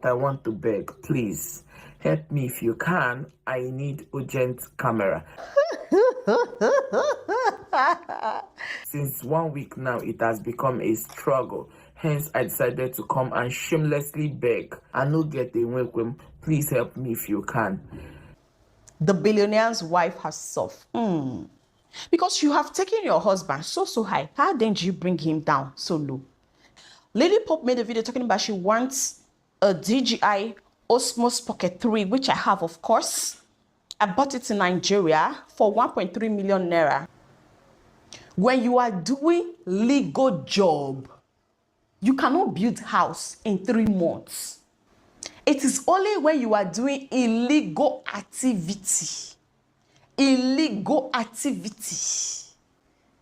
I want to beg, please help me if you can. I need urgent camera. Since 1 week now, it has become a struggle. Hence, I decided to come and shamelessly beg. I no get a welcome. Please help me if you can. The billionaire's wife has suffered. Because you have taken your husband so high. How then do you bring him down so low? LILYPOPE made a video talking about she wants a DJI Osmos Pocket 3, which I have, of course. I bought it in Nigeria for 1.3 million naira. When you are doing legal job, you cannot build house in 3 months. It is only when you are doing illegal activity.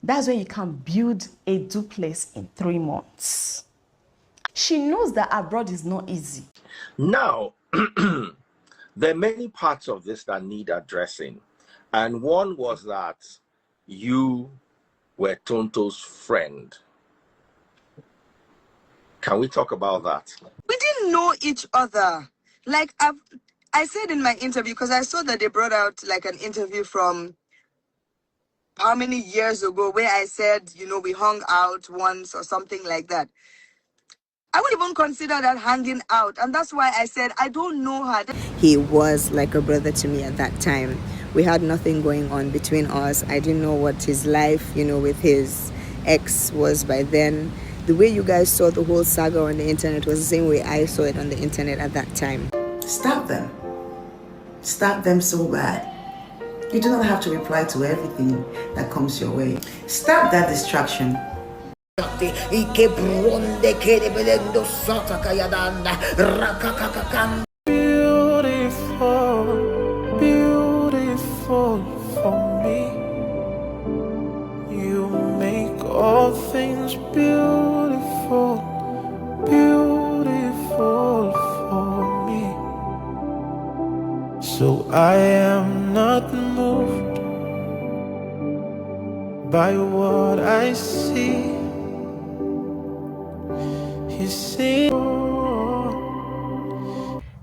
That's when you can build a duplex in 3 months. She knows that abroad is not easy. Now, there are many parts of this that need addressing. And one was that you were Tonto's friend. Can we talk about that? We didn't know each other. Like I said in my interview, because I saw that they brought out like an interview from how many years ago where I said, you know, we hung out once or something like that. I wouldn't even consider that hanging out. And that's why I said, I don't know her. He was like a brother to me at that time. We had nothing going on between us. I didn't know what his life, you know, with his ex was by then. The way you guys saw the whole saga on the internet was the same way I saw it on the internet at that time. Stop them. Stop them so bad. You do not have to reply to everything that comes your way. Stop that distraction. Beautiful, beautiful for me. You make all things beautiful, beautiful for me. So I am not moved by what I see.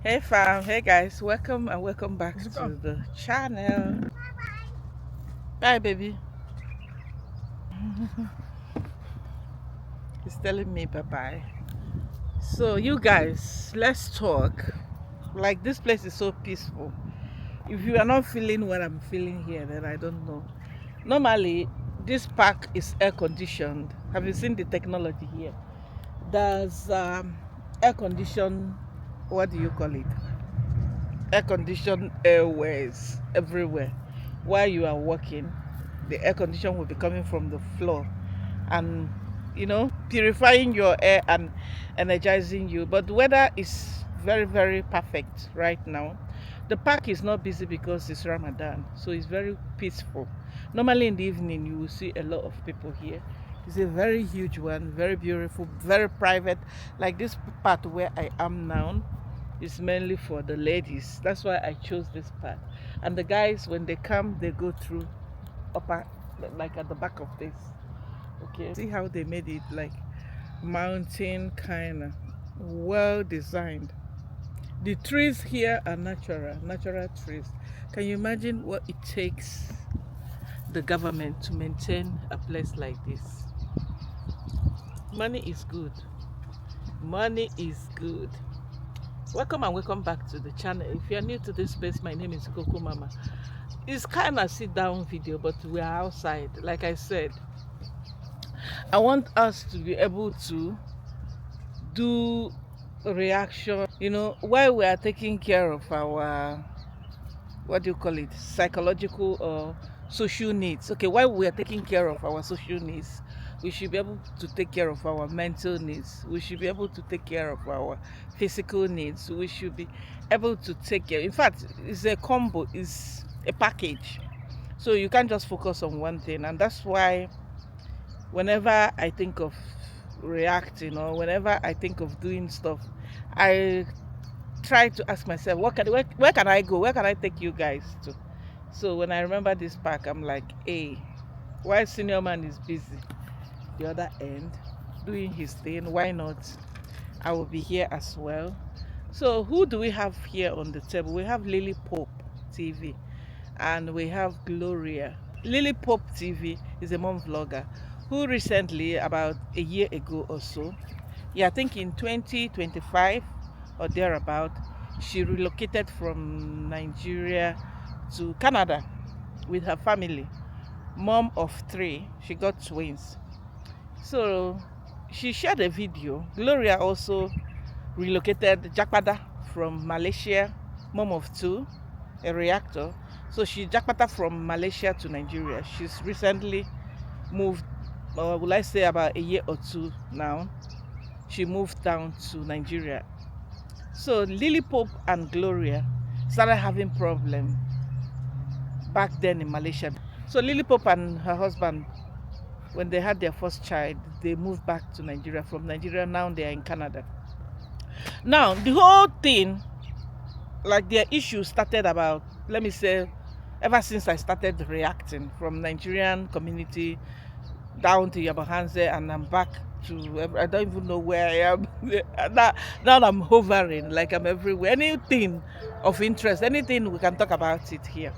Hey fam, hey guys, welcome and welcome back to the channel. Hi baby. He's telling me bye bye. So you guys, let's talk. Like, this place is so peaceful. If you are not feeling what I'm feeling here, then I don't know. Normally this park is air conditioned. Have you seen the technology here? There's air conditioned, what do you call it? Air conditioned airways everywhere. While you are walking, the air condition will be coming from the floor and, you know, purifying your air and energizing you. But the weather is very, very perfect right now. The park is not busy because it's Ramadan, so it's very peaceful. Normally in the evening you will see a lot of people here. It's a very huge one, very beautiful, very private. Like this part where I am now is mainly for the ladies. That's why I chose this part. And the guys, when they come, they go through upper, like at the back of this. Okay, see how they made it like mountain kind of well designed. The trees here are natural trees. Can you imagine what it takes the government to maintain a place like this? Money is good. Money is good. Welcome and welcome back to the channel. If you are new to this space, my name is Coco Mama. It's kind of sit down video, but we are outside. Like I said, I want us to be able to do a reaction, you know, while we are taking care of our, what do you call it, psychological or social needs. Okay, while we are taking care of our social needs, we should be able to take care of our mental needs. We should be able to take care of our physical needs. We should be able to take care. In fact, it's a combo, it's a package. So you can't just focus on one thing. And that's why whenever I think of reacting or whenever I think of doing stuff, I try to ask myself, where can I go? Where can I take you guys to? So when I remember this park, I'm like, hey, while senior man is busy the other end doing his thing, why not? I will be here as well. So who do we have here on the table? We have LILYPOPE TV and we have Gloria. LILYPOPE TV is a mom vlogger who recently, about a year ago or so, I think in 2025 or thereabout, she relocated from Nigeria to Canada with her family. Mom of 3, she got twins. So she shared a video. Gloria also relocated Jakpada from Malaysia, mom of 2, a reactor. So she Jakpada from Malaysia to Nigeria. She's recently moved, will I say about a year or 2 now. She moved down to Nigeria. So LILYPOPE and Gloria started having problem back then in Malaysia. So LILYPOPE and her husband, when they had their first child, they moved back to Nigeria. From Nigeria, now they are in Canada. Now, the whole thing, like their issue started about, let me say, ever since I started reacting from Nigerian community down to Yabahanze, and I'm back to, I don't even know where I am. now I'm hovering, like I'm everywhere. Anything of interest, anything, we can talk about it here.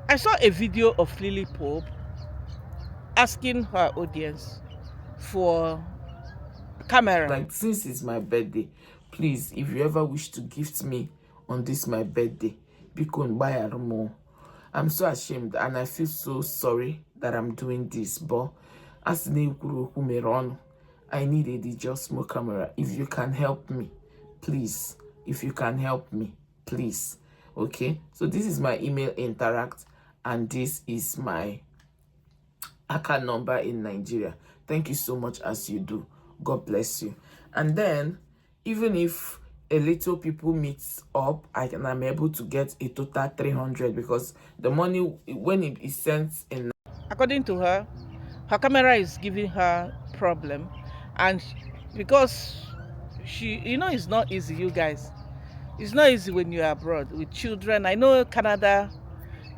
I saw a video of LILYPOPE asking her audience for camera. Like, since it's my birthday, please, if you ever wish to gift me on this my birthday, because buy more. I'm so ashamed and I feel so sorry that I'm doing this, but as I need a digital small camera. If you can help me, please. If you can help me, please. Okay, so this is my email interact, and this is my account number in Nigeria. Thank you so much as you do. God bless you. And then, even if a little people meets up, I'm able to get a total 300, because the money, when it is sent in, according to her camera is giving her problem, and because she, it's not easy, you guys. It's not easy when you're abroad with children. I know Canada,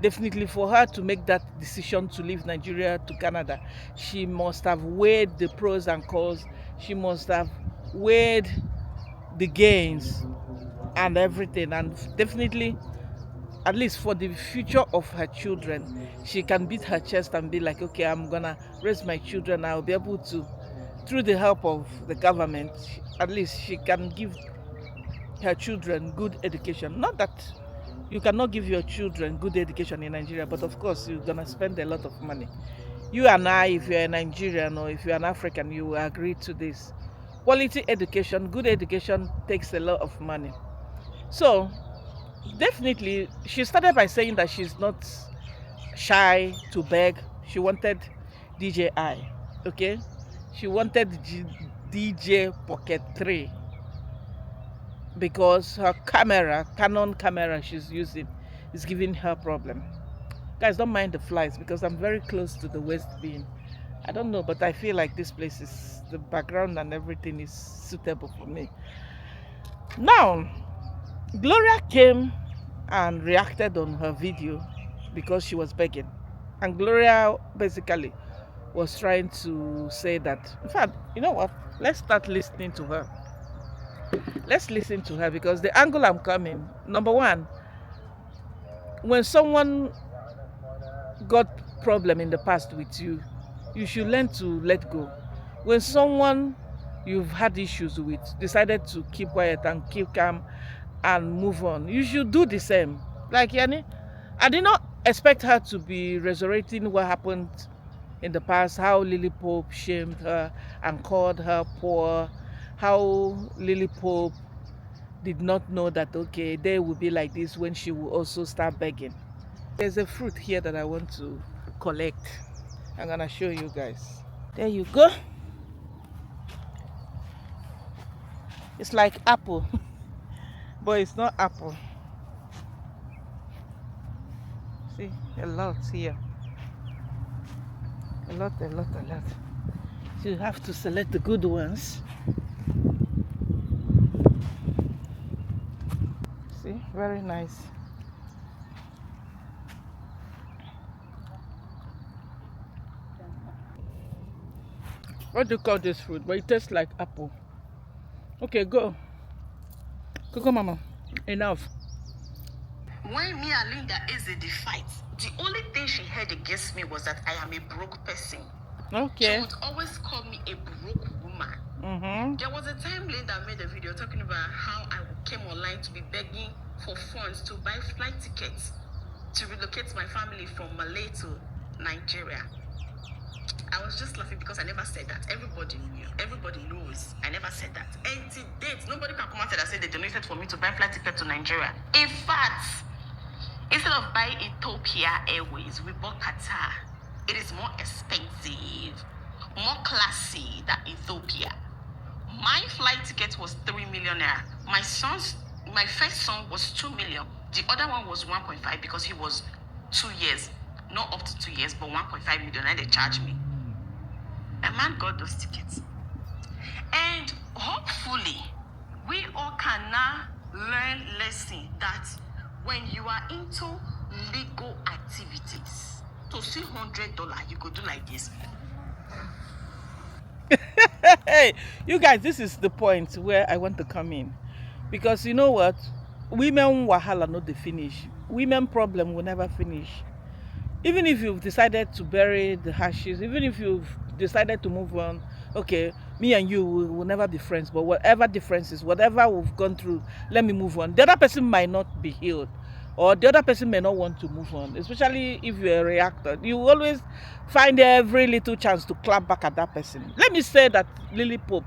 definitely for her to make that decision to leave Nigeria to Canada, she must have weighed the pros and cons. She must have weighed the gains and everything, and definitely, at least for the future of her children, she can beat her chest and be like, okay, I'm gonna raise my children. I'll be able to, through the help of the government, at least she can give her children good education. Not that you cannot give your children good education in Nigeria, but of course you're gonna spend a lot of money. You and I, if you're a Nigerian or if you're an African, you will agree to this. Quality education, good education takes a lot of money. So definitely, she started by saying that she's not shy to beg. She wanted DJI, okay? She wanted DJ Pocket 3 because her camera, Canon camera she's using, is giving her problem. Guys, don't mind the flies because I'm very close to the West Bin. I don't know, but I feel like this place is, the background and everything is suitable for me. Now, Gloria came and reacted on her video because she was begging. And Gloria basically was trying to say that, in fact, you know what? Let's start listening to her. Let's listen to her, because the angle I'm coming, number one, when someone got problem in the past with you, you should learn to let go. When someone you've had issues with decided to keep quiet and keep calm and move on, you should do the same. Like Yani, I did not expect her to be resurrecting what happened in the past, how LILYPOPE shamed her and called her poor, how LILYPOPE did not know that, okay, they will be like this when she will also start begging. There's a fruit here that I want to collect. I'm gonna show you guys. There you go. It's like apple, but it's not apple. See, a lot here. A lot. So you have to select the good ones. See, very nice. What do you call this fruit? But it tastes like apple. Okay, go. Coco Mama, enough. When me and Linda Eze the fight, the only thing she had against me was that I am a broke person. Okay. She would always call me a broke woman. There was a time Linda made a video talking about how I came online to be begging for funds to buy flight tickets to relocate my family from Malay to Nigeria. I was just laughing because I never said that. Everybody knew. Everybody knows. I never said that. And to date, nobody can come out and say they donated for me to buy flight ticket to Nigeria. In fact, instead of buying Ethiopia Airways, we bought Qatar. It is more expensive, more classy than Ethiopia. My flight ticket was 3 million naira. My first son was 2 million. The other one was 1.5 because he was 2 years. Not up to 2 years, but 1.5 million, and they charged me. A man got those tickets. And hopefully, we all can now learn lesson that when you are into legal activities, to see $100, you could do like this. Hey, you guys, this is the point where I want to come in. Because you know what? Women wahala not the finish. Women problem will never finish. Even if you've decided to bury the ashes, even if you've decided to move on, okay, me and you will never be friends, but whatever differences, whatever we've gone through, let me move on. The other person might not be healed, or the other person may not want to move on, especially if you're a reactor. You always find every little chance to clap back at that person. Let me say that LILYPOPE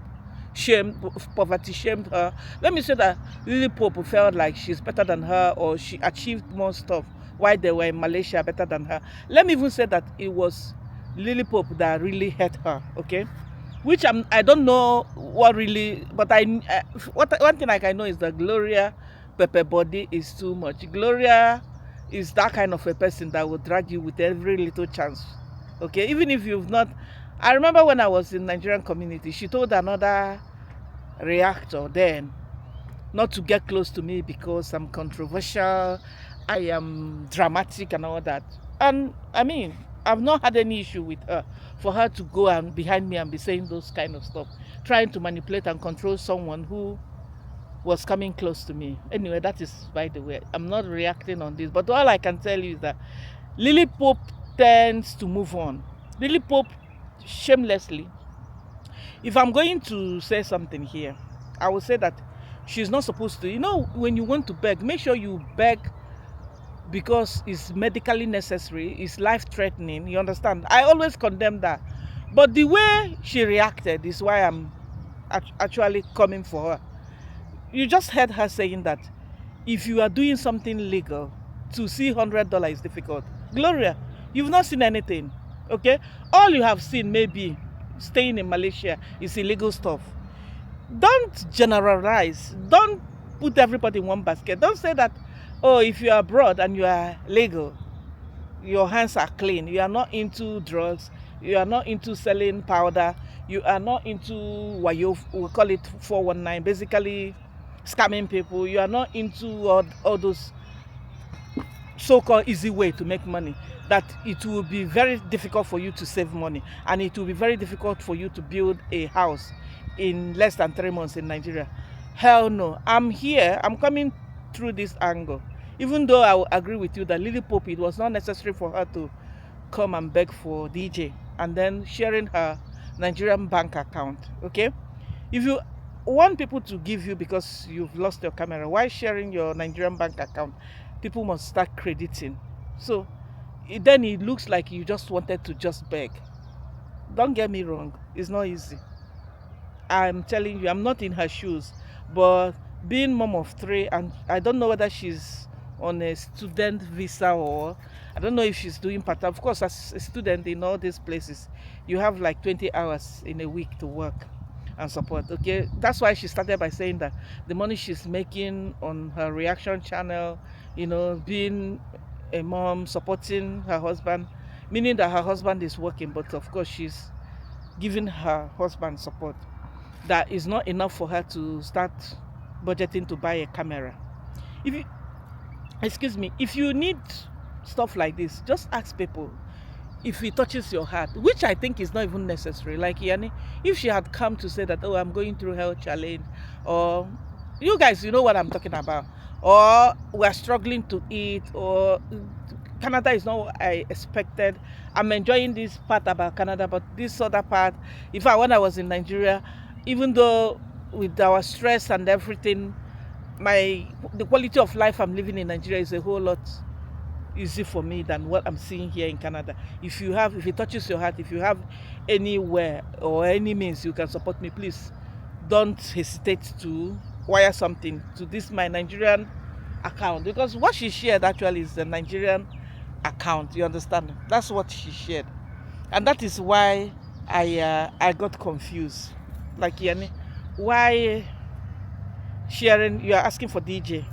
poverty shamed her. Let me say that LILYPOPE felt like she's better than her, or she achieved more stuff while they were in Malaysia better than her. Let me even say that it was LILYPOPE that really hurt her, okay? Which I don't know what really, but one thing I know is that Gloria Pepper body is too much. Gloria is that kind of a person that will drag you with every little chance, okay? Even if you've not. I remember when I was in Nigerian community, she told another reactor then not to get close to me because I'm controversial, I am dramatic and all that. And I mean, I've not had any issue with her for her to go and behind me and be saying those kind of stuff, trying to manipulate and control someone who was coming close to me. Anyway, that is by the way. I'm not reacting on this, but all I can tell you is that LILYPOPE tends to move on. LILYPOPE shamelessly. If I'm going to say something here, I will say that she's not supposed to. You know, when you want to beg, make sure you beg because it's medically necessary, it's life-threatening, you understand? I always condemn that. But the way she reacted is why I'm actually coming for her. You just heard her saying that if you are doing something legal, to see $100 is difficult. Gloria, you've not seen anything, okay? All you have seen maybe staying in Malaysia is illegal stuff. Don't generalize. Don't put everybody in one basket. Don't say that, oh, if you are abroad and you are legal, your hands are clean. You are not into drugs. You are not into selling powder. You are not into what we call it 419, basically scamming people. You are not into all those so-called easy way to make money, that it will be very difficult for you to save money, and it will be very difficult for you to build a house in less than 3 months in Nigeria. Hell no. I'm here. I'm coming through this angle. Even though I will agree with you that LILYPOPE, it was not necessary for her to come and beg for DJ and then sharing her Nigerian bank account, okay? If you want people to give you because you've lost your camera, why sharing your Nigerian bank account? People must start crediting. So then it looks like you just wanted to just beg. Don't get me wrong, it's not easy. I'm telling you, I'm not in her shoes, but being mom of 3, and I don't know whether she's on a student visa, or I don't know if she's doing part-time. Of course, as a student in all these places, you have like 20 hours in a week to work and support, okay? That's why she started by saying that the money she's making on her reaction channel, you know, being a mom, supporting her husband, meaning that her husband is working, but of course she's giving her husband support. That is not enough for her to start budgeting to buy a camera. If you need stuff like this, just ask people if it touches your heart, which I think is not even necessary. Like Yani, if she had come to say that, oh, I'm going through health challenge, or You guys, you know what I'm talking about. Or we're struggling to eat, or Canada is not what I expected. I'm enjoying this part about Canada, but this other part, in fact, when I was in Nigeria, even though with our stress and everything, the quality of life I'm living in Nigeria is a whole lot easy for me than what I'm seeing here in Canada. If it touches your heart, if you have anywhere or any means you can support me, please don't hesitate to wire something to this my Nigerian account, because what she shared actually is the Nigerian account. You understand? That's what she shared, and that is why I got confused. Like, Yanni, why sharing? You are asking for DJ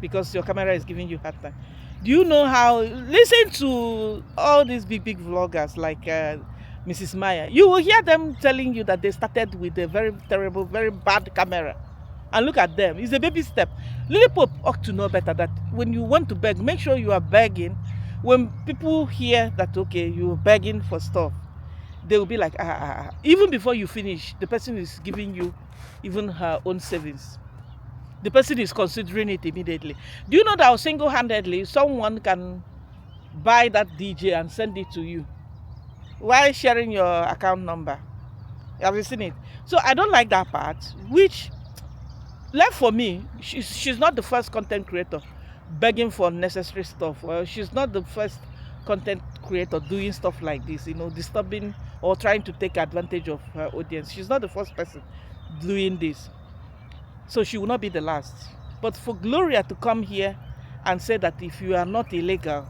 because your camera is giving you hard time. Do you know how? Listen to all these big vloggers like Mrs. Maya. You will hear them telling you that they started with a very terrible, very bad camera. And look at them. It's a baby step. LILYPOPE ought to know better that when you want to beg, make sure you are begging. When people hear that, okay, you're begging for stuff, they will be like, Even before you finish, the person is giving you even her own savings. The person is considering it immediately. Do you know that single-handedly someone can buy that DJ and send it to you while sharing your account number? Have you seen it? So I don't like that part, which left for me, she's not the first content creator begging for necessary stuff. Well, she's not the first content creator doing stuff like this, disturbing or trying to take advantage of her audience. She's not the first person doing this. So she will not be the last. But for Gloria to come here and say that if you are not illegal,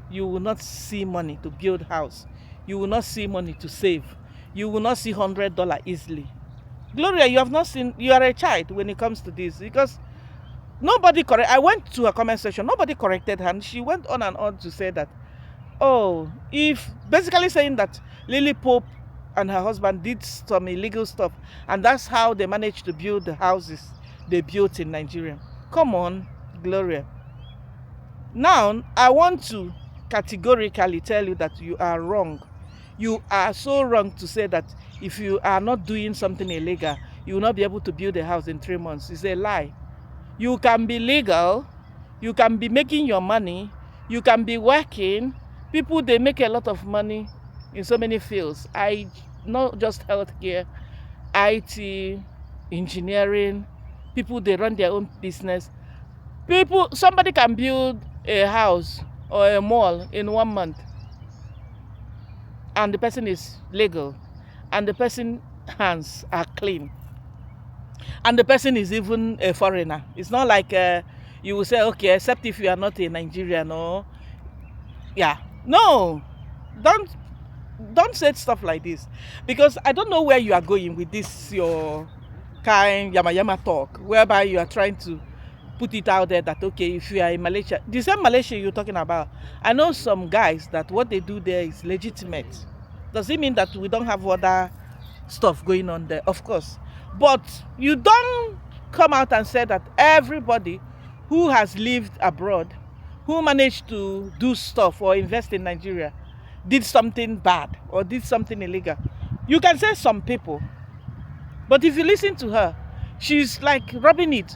you will not see money to build house, you will not see money to save, you will not see $100 easily. Gloria, you are a child when it comes to this, because I went to a comment section, nobody corrected her, and she went on and on to say that, basically saying that LILYPOPE and her husband did some illegal stuff, and that's how they managed to build the houses they built in Nigeria. Come on, Gloria. Now, I want to categorically tell you that you are wrong. You are so wrong to say that if you are not doing something illegal, you will not be able to build a house in 3 months. It's a lie. You can be legal, you can be making your money, you can be working. People, they make a lot of money in so many fields. Not just healthcare, IT, engineering. People, they run their own business. Somebody can build a house or a mall in 1 month, and the person is legal, and the person's hands are clean, and the person is even a foreigner. It's not like you will say, okay, except if you are not a Nigerian, or no, don't say stuff like this, because I don't know where you are going with this your kind yama talk, whereby you are trying to put it out there that, okay, if you are in Malaysia, the same Malaysia you're talking about, I know some guys that what they do there is legitimate. Does it mean that we don't have other stuff going on there? Of course. But you don't come out and say that everybody who has lived abroad, who managed to do stuff or invest in Nigeria, did something bad or did something illegal. You can say some people, but if you listen to her, she's like rubbing it.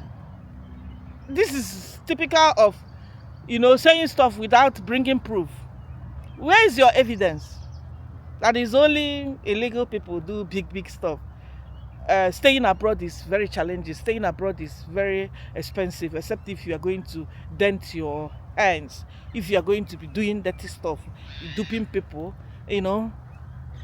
This is typical of, saying stuff without bringing proof. Where is your evidence? That is only illegal people do big stuff. Staying abroad is very challenging. Staying abroad is very expensive, except if you are going to dent your hands. If you are going to be doing dirty stuff, duping people,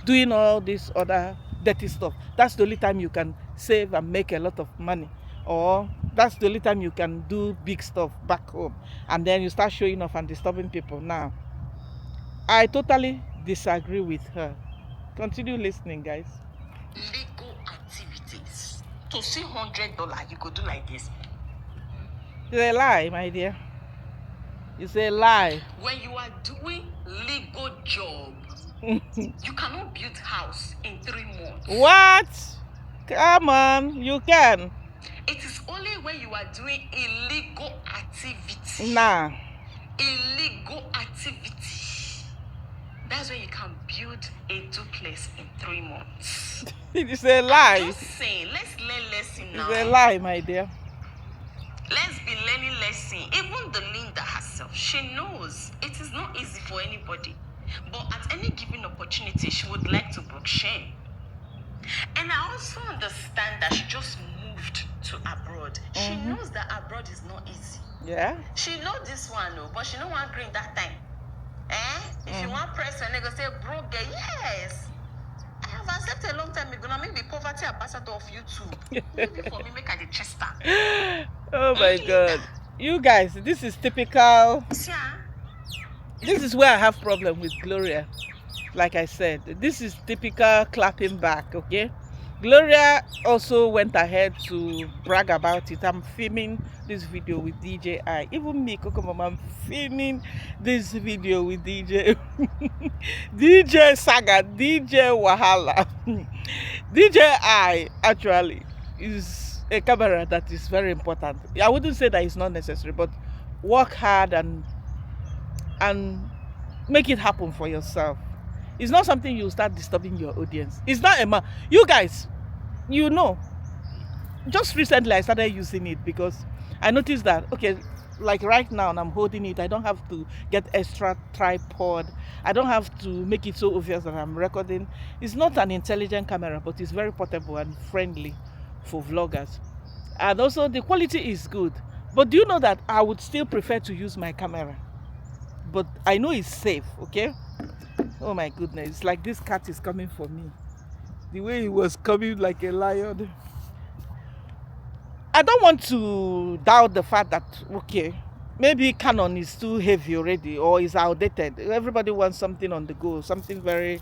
doing all this other dirty stuff. That's the only time you can save and make a lot of money. Or that's the only time you can do big stuff back home. And then you start showing off and disturbing people. Now, I totally disagree with her. Continue listening, guys. Legal activities. To see $100, you could do like this. It's a lie, my dear. It's a lie. When you are doing legal job, you cannot build house in 3 months. What? Come on, you can. It is only when you are doing illegal activity. Nah. Illegal activity. That's where you can build a duplex in 3 months. It's a lie. Just saying, let's learn lesson now. It's a lie, my dear. Let's be learning lesson. Even the Linda herself, she knows it is not easy for anybody. But at any given opportunity, she would like to brook shame. And I also understand that she just moved to abroad. She knows that abroad is not easy. Yeah. She know this one, but she don't want green that time. If you want press and they go say, bro, gay, yes. I have accepted a long time ago. Now maybe poverty ambassador of YouTube. Maybe for me, make a Chester. Oh my God. You guys, this is typical. Yeah. This is where I have problem with Gloria. Like I said, this is typical clapping back, okay? Gloria also went ahead to brag about it. I'm filming this video with DJ I. Even me, Coco Mama, I'm filming this video with DJ DJ Saga, DJ Wahala. DJ I actually is a camera that is very important. I wouldn't say that it's not necessary, but work hard and make it happen for yourself. It's not something you start disturbing your audience. It's not a you guys, you know, just recently I started using it because I noticed that, okay, like right now I'm holding it, I don't have to get extra tripod, I don't have to make it so obvious that I'm recording. It's not an intelligent camera, but it's very portable and friendly for vloggers. And also the quality is good. But do you know that I would still prefer to use my camera? But I know it's safe, okay? Oh my goodness, it's like this cat is coming for me. The way he was coming like a lion. I don't want to doubt the fact that, okay, maybe Canon is too heavy already or is outdated. Everybody wants something on the go, something very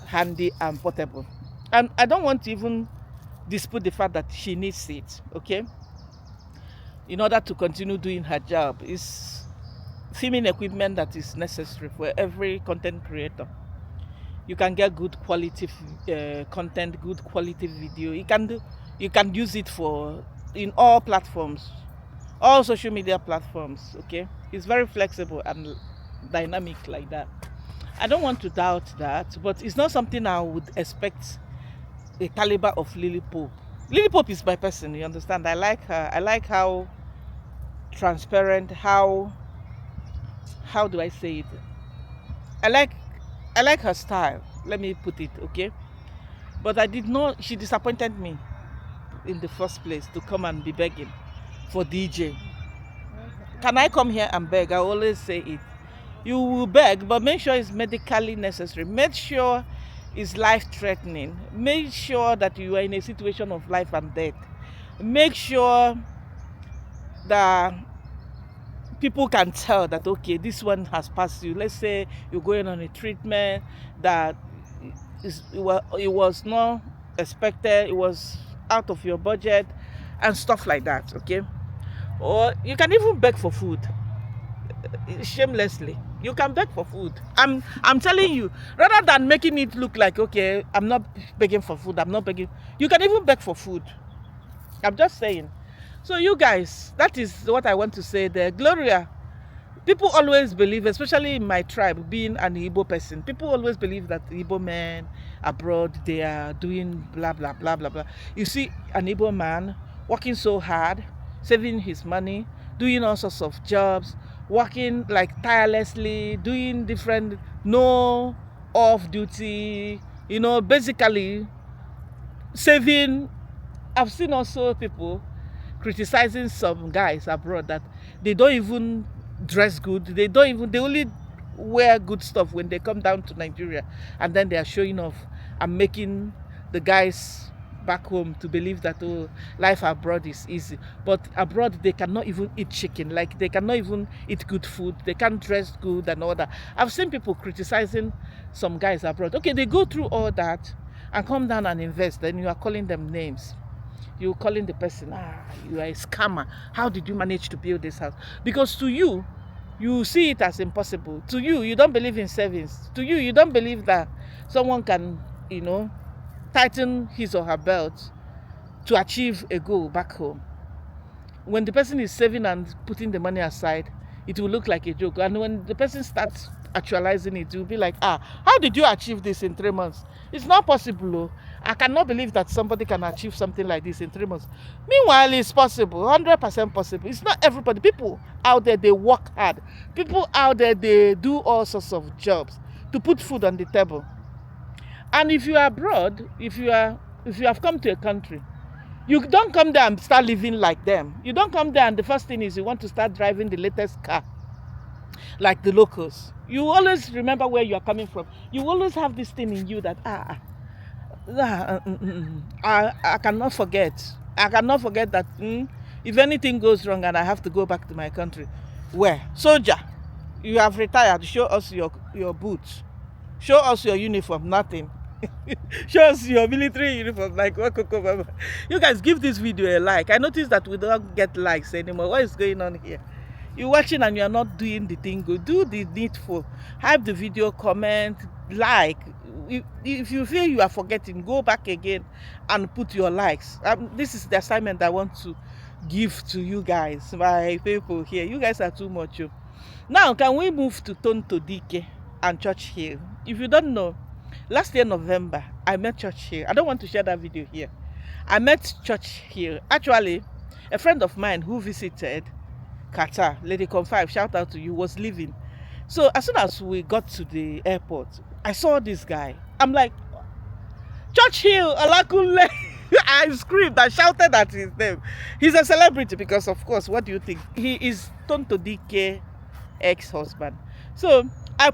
handy and portable. And I don't want to even dispute the fact that she needs it, okay? In order to continue doing her job. It's filming equipment that is necessary for every content creator. You can get good quality content, good quality video. You can use it for in all platforms, all social media platforms. Okay, it's very flexible and dynamic like that. I don't want to doubt that, but it's not something I would expect a caliber of LILYPOPE. LILYPOPE is my person. You understand? I like her. I like how transparent, how do I say it? I like her style. Let me put it, okay? But she disappointed me in the first place to come and be begging for DJ. Can I come here and beg? I always say it. You will beg, but make sure it's medically necessary. Make sure it's life-threatening. Make sure that you are in a situation of life and death. Make sure that people can tell that, okay, this one has passed you. Let's say you're going on a treatment that it was not expected, it was out of your budget and stuff like that, okay? Or you can even beg for food shamelessly. You can beg for food. I'm telling you, rather than making it look like, okay, I'm not begging for food, I'm not begging, you can even beg for food. I'm just saying. So you guys, that is what I want to say there. Gloria, people always believe, especially in my tribe, being an Igbo person, people always believe that Igbo men abroad, they are doing blah, blah, blah, blah, blah. You see an Igbo man working so hard, saving his money, doing all sorts of jobs, working like tirelessly, doing different, no off duty, you know, basically saving. I've seen also people criticizing some guys abroad that they don't even dress good, they only wear good stuff when they come down to Nigeria, and then they are showing off and making the guys back home to believe that, oh, life abroad is easy. But abroad they cannot even eat chicken, like they cannot even eat good food, they can't dress good and all that. I've seen people criticizing some guys abroad. Okay, they go through all that and come down and invest, then you are calling them names. You're calling the person, you are a scammer. How did you manage to build this house? Because to you, you see it as impossible. To you, you don't believe in savings. To you, you don't believe that someone can, you know, tighten his or her belt to achieve a goal back home. When the person is saving and putting the money aside, it will look like a joke. And when the person starts actualizing it, you'll be like, how did you achieve this in 3 months? It's not possible. Oh. I cannot believe that somebody can achieve something like this in 3 months. Meanwhile, it's possible, 100% possible. It's not everybody. People out there, they work hard. People out there, they do all sorts of jobs to put food on the table. And if you are abroad, if you have come to a country, you don't come there and start living like them. You don't come there and the first thing is you want to start driving the latest car like the locals. You always remember where you are coming from. You always have this thing in you that I cannot forget. I cannot forget that if anything goes wrong and I have to go back to my country, where? Soldier, you have retired. Show us your boots. Show us your uniform. Nothing. Show us your military uniform. Like, you guys give this video a like. I noticed that we don't get likes anymore. What is going on here? You're watching and you're not doing the thing good. Do the needful. Hype the video, comment, like. If you feel you are forgetting, go back again and put your likes. This is the assignment I want to give to you guys, my people here. You guys are too much. Now, can we move to Tonto Dikeh and Churchill? If you don't know, last year November, I met Churchill. I don't want to share that video here. I met Churchill. Actually, a friend of mine who visited Qatar, Lady Con5, shout out to you, was leaving. So as soon as we got to the airport, I saw this guy. I'm like, Churchill, Olakunle. I screamed, I shouted at his name. He's a celebrity because, of course, what do you think? He is Tonto Dikeh ex-husband. So I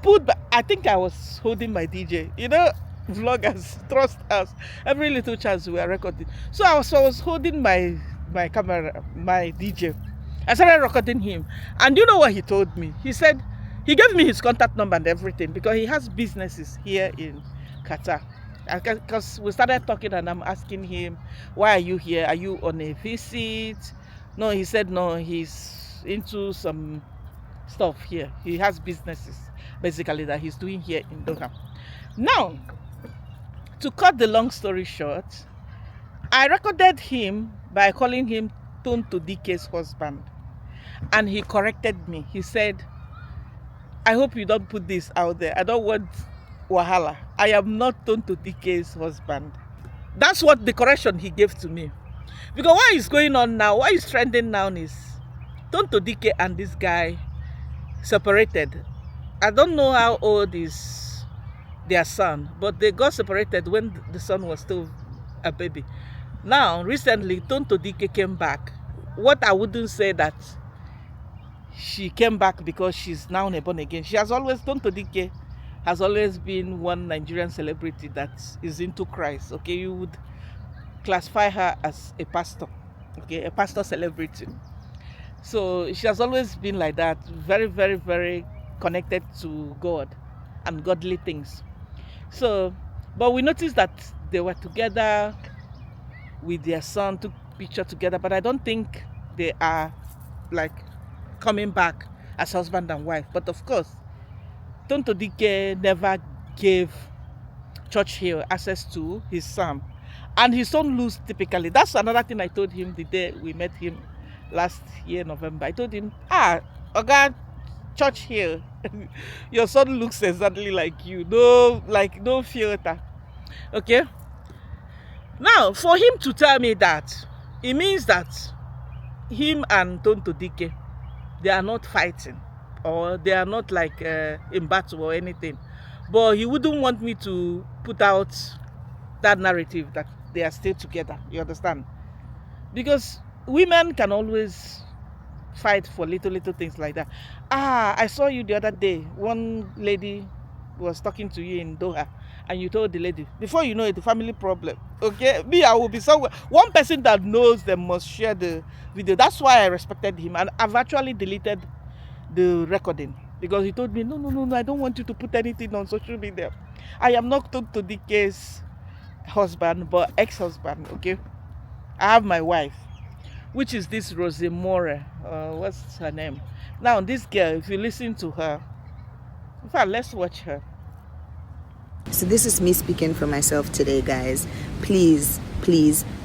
think I was holding my DJ. You know, vloggers, trust us. Every little chance we are recording. So I was holding my camera, my DJ. I started recording him. And you know what he told me? He said, he gave me his contact number and everything because he has businesses here in Qatar. Because we started talking and I'm asking him, why are you here? Are you on a visit? No, he said no, he's into some stuff here. He has businesses basically that he's doing here in Doha. Now, to cut the long story short, I recorded him by calling him Tonto Dikeh's husband. And he corrected me. He said, I hope you don't put this out there. I don't want wahala. I am not Tonto Dikeh's husband. That's what the correction he gave to me. Because what is going on now, what is trending now is Tonto Dikeh and this guy separated. I don't know how old is their son, but they got separated when the son was still a baby. Now, recently, Tonto Dikeh came back. What I wouldn't say that she came back because she's now born again. She has always, Tonto Dikeh has always been one Nigerian celebrity that is into Christ. Okay, you would classify her as a pastor. Okay, a pastor celebrity. So she has always been like that, very, very, very connected to God and godly things. So, but we noticed that they were together with their son, took picture together, but I don't think they are like coming back as husband and wife. But of course, Tonto Dikeh never gave Churchill access to his son, and his son lose typically. That's another thing I told him the day we met him last year November. I told him, Oga Churchill, your son looks exactly like you. No filter. Okay. Now, for him to tell me that, it means that him and Tonto Dikeh, they are not fighting, or they are not like in battle or anything. But he wouldn't want me to put out that narrative that they are still together. You understand? Because women can always fight for little things like that. I saw you the other day. One lady was talking to you in Doha, and you told the lady, before you know it, the family problem. Okay, me, I will be somewhere. One person that knows them must share the video. That's why I respected him, and I've actually deleted the recording because he told me, no, I don't want you to put anything on social media. I am not Tonto Dikeh's husband, but ex-husband. Okay, I have my wife, which is this Rosy Meurer. What's her name? Now, this girl, if you listen to her, in fact, let's watch her. So this is me speaking for myself today, guys. Please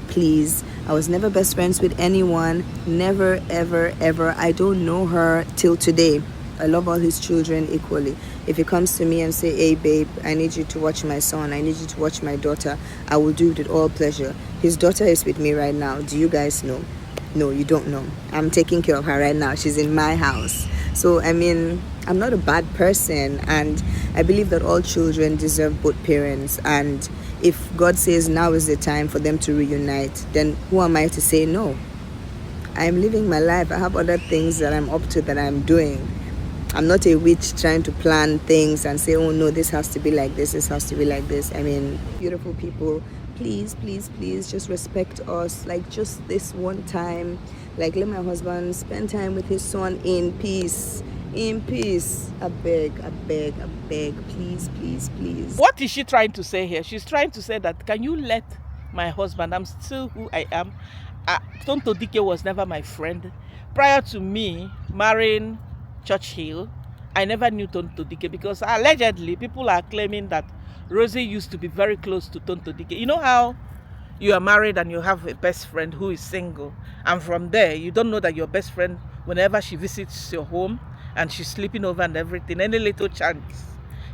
please. I was never best friends with anyone. Never, ever, ever. I don't know her till today. I love all his children equally. If he comes to me and say, hey babe, I need you to watch my son, I need you to watch my daughter, I will do it with all pleasure. His daughter is with me right now. Do you guys know? No, you don't know. I'm taking care of her right now. She's in my house. So, I mean, I'm not a bad person, and I believe that all children deserve both parents. And if God says now is the time for them to reunite, then who am I to say no? I'm living my life. I have other things that I'm up to, that I'm doing. I'm not a witch trying to plan things and say, oh no, this has to be like this has to be like this. I mean, beautiful people, please, please, please just respect us, like just this one time. Like, let my husband spend time with his son in peace. In peace. I beg, please, please, please. What is she trying to say here? She's trying to say that, can you let my husband, I'm still who I am. Tonto Dikeh was never my friend. Prior to me marrying Churchill, I never knew Tonto Dikeh, because allegedly people are claiming that Rosy used to be very close to Tonto Dikeh. You know how you are married and you have a best friend who is single, and from there you don't know that your best friend, whenever she visits your home and she's sleeping over and everything, any little chance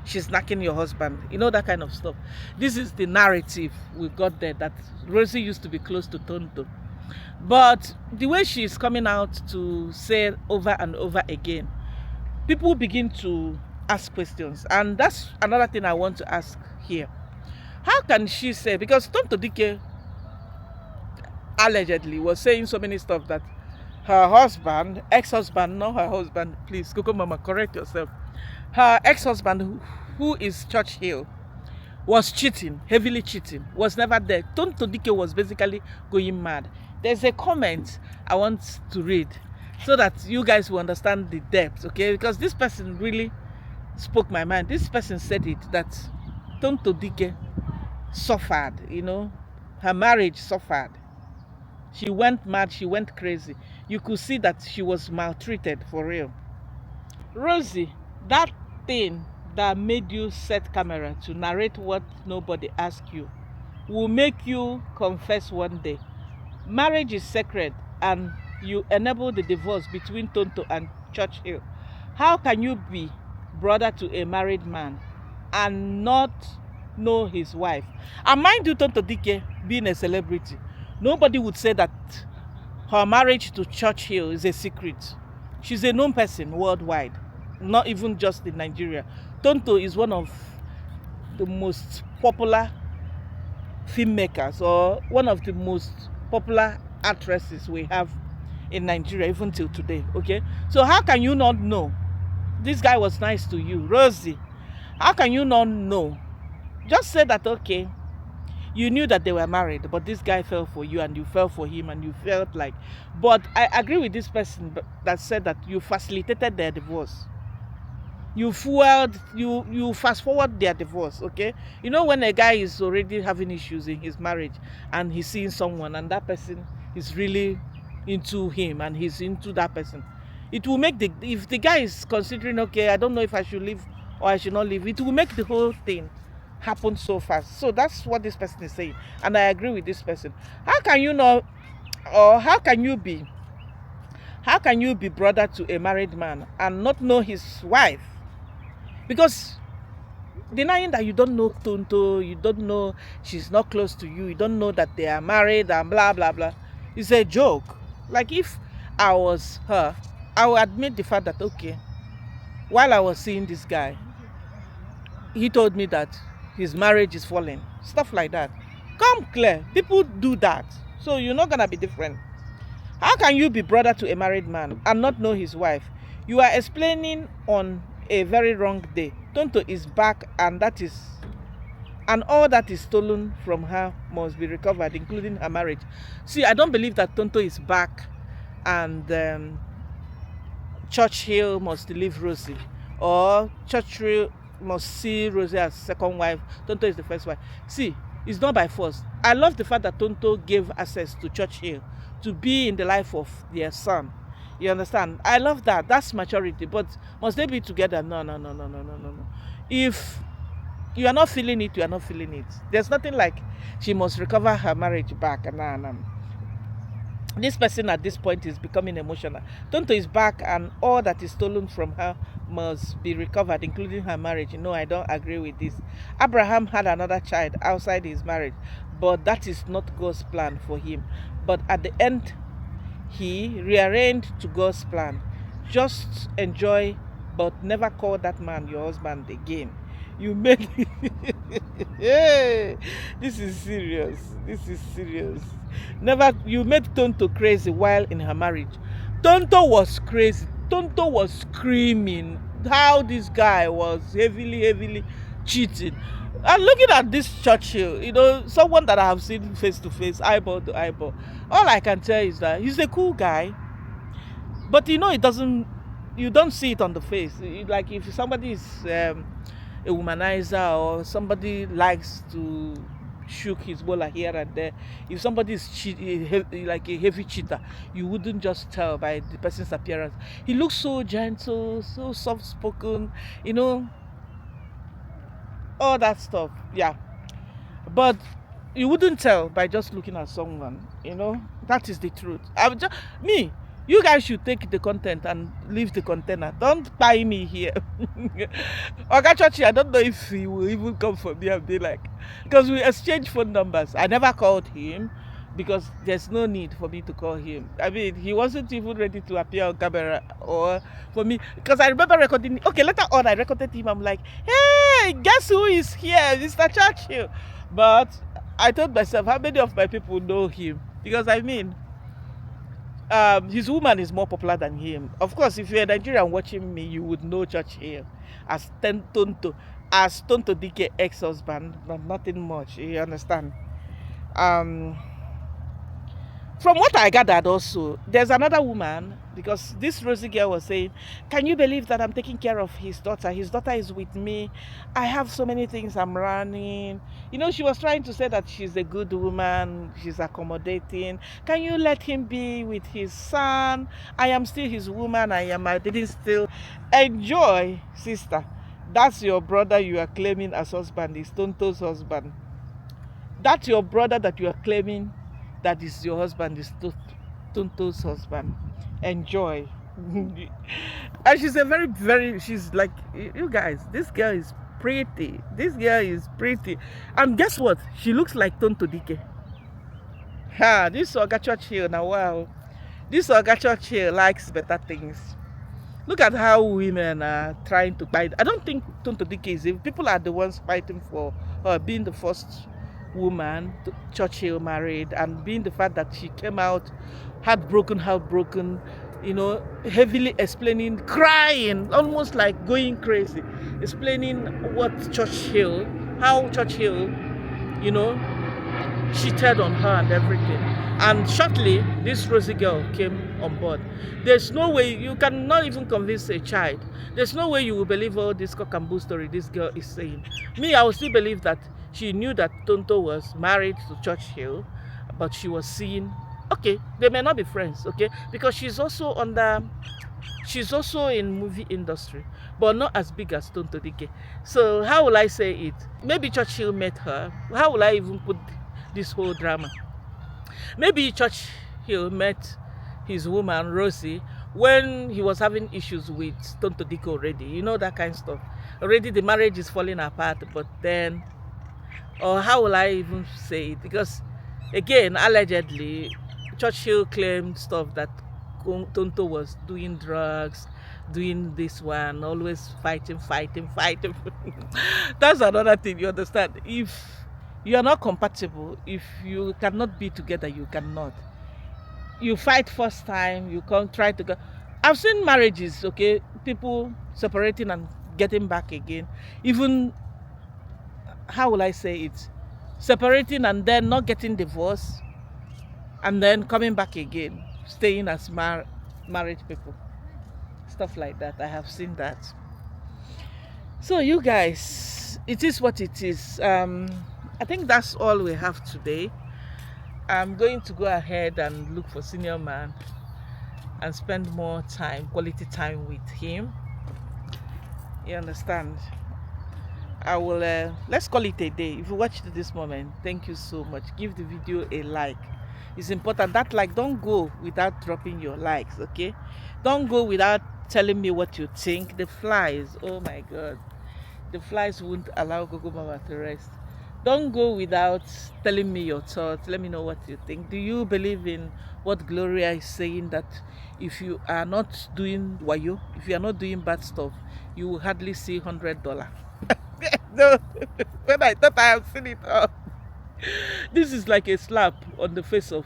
she's knocking your husband, you know, that kind of stuff. This is the narrative we've got there, that Rosy used to be close to Tonto. But the way she's coming out to say over and over again, people begin to ask questions. And that's another thing I want to ask here. How can she say, because Tonto Dikeh allegedly was saying so many stuff, that her husband, ex-husband, not her husband, please, Coco Mama, correct yourself. Her ex-husband, who is Churchill, was cheating, heavily cheating, was never there. Tonto Dikeh was basically going mad. There's a comment I want to read so that you guys will understand the depth, okay? Because this person really spoke my mind. This person said it, that Tonto Dikeh suffered, you know, her marriage suffered. She went mad, she went crazy. You could see that she was maltreated for real. Rosy, that thing that made you set camera to narrate what nobody asked you will make you confess one day. Marriage is sacred, and you enable the divorce between Tonto and Churchill. How can you be brother to a married man and not know his wife? And mind you, Tonto Dikeh being a celebrity, nobody would say that her marriage to Churchill is a secret. She's a known person worldwide, not even just in Nigeria. Tonto is one of the most popular filmmakers, or one of the most popular actresses we have in Nigeria, even till today, okay? So how can you not know? This guy was nice to you, Rosy. How can you not know? Just say that, okay, you knew that they were married, but this guy fell for you and you fell for him and you felt like... But I agree with this person that said that you facilitated their divorce. You fueled, you fast forward their divorce, okay? You know, when a guy is already having issues in his marriage and he's seeing someone and that person is really into him and he's into that person, it will make if the guy is considering, okay, I don't know if I should leave or I should not leave, it will make the whole thing happen so fast. So that's what this person is saying, and I agree with this person. How can you not, or how can you be brother to a married man and not know his wife? Because denying that you don't know Tonto, you don't know she's not close to you, you don't know that they are married and blah blah blah, is a joke. Like, if I was her, I would admit the fact that, okay, while I was seeing this guy, he told me that his marriage is falling, stuff like that. Come clear, people do that, so you're not gonna be different. How can you be brother to a married man and not know his wife? You are explaining on a very wrong day. Tonto is back, and all that is stolen from her must be recovered, including her marriage. See, I don't believe that Tonto is back and Churchill must leave Rosy, or Churchill must see Rosy as second wife, Tonto is the first wife. See, it's not by force. I love the fact that Tonto gave access to Churchill to be in the life of their son. You understand? I love that. That's maturity. But must they be together? No. If you are not feeling it, you are not feeling it. There's nothing like she must recover her marriage back. And this person at this point is becoming emotional. Tonto is back, and all that is stolen from her must be recovered, including her marriage. No, I don't agree with this. Abraham had another child outside his marriage, but that is not God's plan for him. But at the end, he rearranged to God's plan. Just enjoy, but never call that man your husband again. You made hey, this is serious. This is serious. Never, you made Tonto crazy while in her marriage. Tonto was crazy. Tonto was screaming how this guy was heavily cheating. And looking at this Churchill, you know, someone that I have seen face to face, eyeball to eyeball, all I can tell is that he's a cool guy. But you know, it doesn't, you don't see it on the face. Like if somebody is a womanizer, or somebody likes to shook his bola here and there, if somebody is like a heavy cheater, you wouldn't just tell by the person's appearance. He looks so gentle, so soft spoken, you know, all that stuff. Yeah, but you wouldn't tell by just looking at someone, you know. That is the truth. Me, you guys should take the content and leave the container. Don't buy me here. Oga Churchill, I don't know if he will even come for me and be like, because we exchange phone numbers. I never called him because there's no need for me to call him. I mean, he wasn't even ready to appear on camera or for me, because I remember recording. Okay, later on I recorded him. I'm like, hey, guess who is here, Mr. Churchill? But I told myself, how many of my people know him? Because I mean, his woman is more popular than him. Of course, if you're a Nigerian watching me, you would know Churchill as Tonto Dikeh ex-husband, but nothing much. You understand? From what I gathered also, there's another woman, because this Rosy girl was saying, can you believe that I'm taking care of his daughter? His daughter is with me. I have so many things I'm running. You know, she was trying to say that she's a good woman. She's accommodating. Can you let him be with his son? I am still his woman. I didn't still enjoy, sister. That's your brother you are claiming as husband, is Tonto's husband. That's your brother that you are claiming that is your husband, is Tonto's husband. Enjoy. And she's a very, she's like, you guys, this girl is pretty. This girl is pretty. And guess what? She looks like Tonto Dikeh. Ha, this Oga Churchill, now wow. This Oga Churchill likes better things. Look at how women are trying to fight. I don't think Tonto Dikeh is, if people are the ones fighting for her being the first woman Churchill married, and being the fact that she came out heartbroken, you know, heavily explaining, crying, almost like going crazy, explaining how Churchill, you know, cheated on her and everything. And shortly, this Rosy girl came on board. There's no way, you cannot even convince a child. There's no way you will believe all this cock and bull story this girl is saying. Me, I will still believe that she knew that Tonto was married to Churchill, but she was seeing, okay, they may not be friends, okay, because she's also in movie industry, but not as big as Tonto Dikeh. So how will I say it? Maybe Churchill met her. How will I even put this whole drama? Maybe Churchill met his woman Rosy when he was having issues with Tonto Dikeh already. You know, that kind of stuff. Already the marriage is falling apart, but then, or how will I even say it? Because again, allegedly, Churchill claimed stuff that Tonto was doing drugs, doing this one, always fighting. That's another thing, you understand? If you are not compatible, if you cannot be together, you cannot. You fight first time, you can't try to go. I've seen marriages, okay, people separating and getting back again. Even, how will I say it? Separating and then not getting divorced, and then coming back again, staying as married people. Stuff like that. I have seen that. So you guys, it is what it is. I think that's all we have today. I'm going to go ahead and look for senior man and spend more time, quality time with him. You understand? I will let's call it a day. If you watched this moment, thank you so much. Give the video a like. It's important. That like, don't go without dropping your likes, okay? Don't go without telling me what you think. The flies, oh my god, the flies won't allow Gogo Mama to rest. Don't go without telling me your thoughts. Let me know what you think. Do you believe in what Gloria is saying, that if you are not doing wayo, if you are not doing bad stuff, you will hardly see $100? No, when I thought I have seen it all. This is like a slap on the face of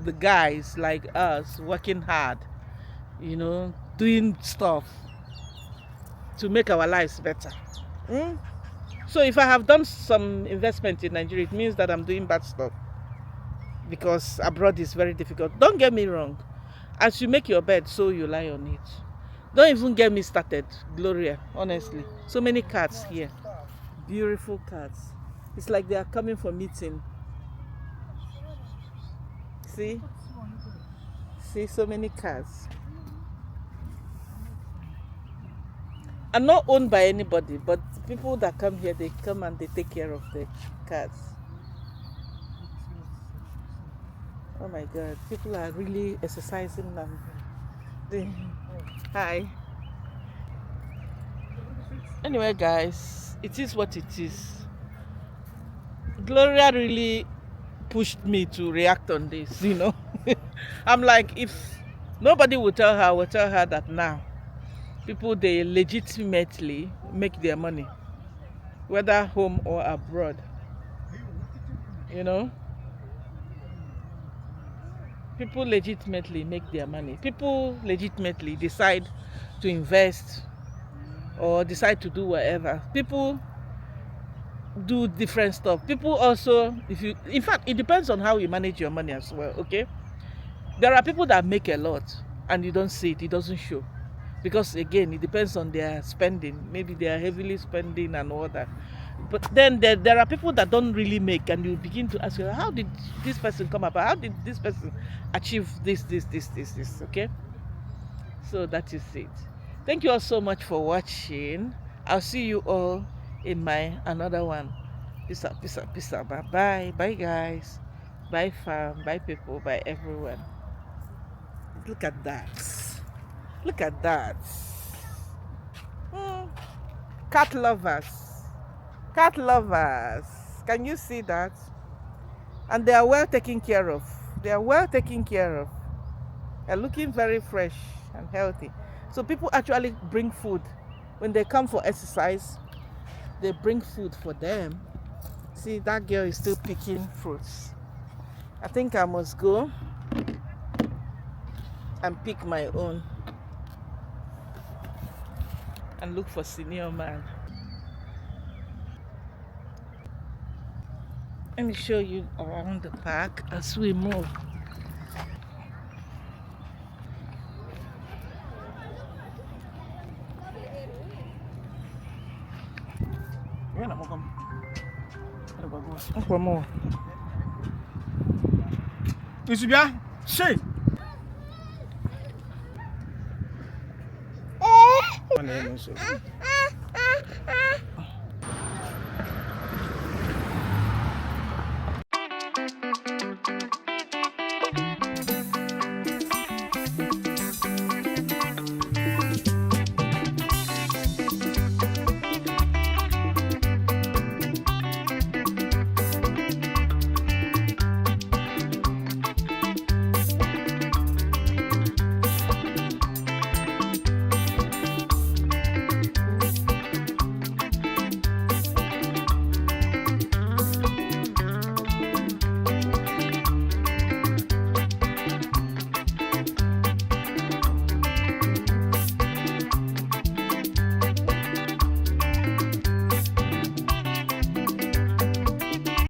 the guys like us working hard, you know, doing stuff to make our lives better. So if I have done some investment in Nigeria, it means that I'm doing bad stuff, because abroad is very difficult. Don't get me wrong. As you make your bed, so you lie on it. Don't even get me started, Gloria, honestly. So many cats here. Beautiful cats. It's like they are coming for meeting. See? See, so many cats. I'm not owned by anybody, but people that come here, they come and they take care of the cats. Oh my god, people are really exercising now. Hi. Anyway, guys, it is what it is. Gloria really pushed me to react on this, you know. I'm like, if nobody will tell her that now people, they legitimately make their money, whether home or abroad, you know. People legitimately make their money. People legitimately decide to invest or decide to do whatever. People do different stuff. People also, in fact, it depends on how you manage your money as well, okay? There are people that make a lot and you don't see it, it doesn't show. Because again, it depends on their spending. Maybe they are heavily spending and all that. But then there are people that don't really make, and you begin to ask, how did this person come up? How did this person achieve this, okay? So that is it. Thank you all so much for watching. I'll see you all in my another one. Peace out, peace out, peace out. Bye-bye. Bye, guys. Bye, fam. Bye, people. Bye, everyone. Look at that. Look at that. Cat lovers. Cat lovers. Can you see that? And they are well taken care of. They are well taken care of. They're looking very fresh and healthy. So people actually bring food. When they come for exercise, they bring food for them. See, that girl is still picking fruits. I think I must go and pick my own and look for senior man. Let me show you around the park as we move.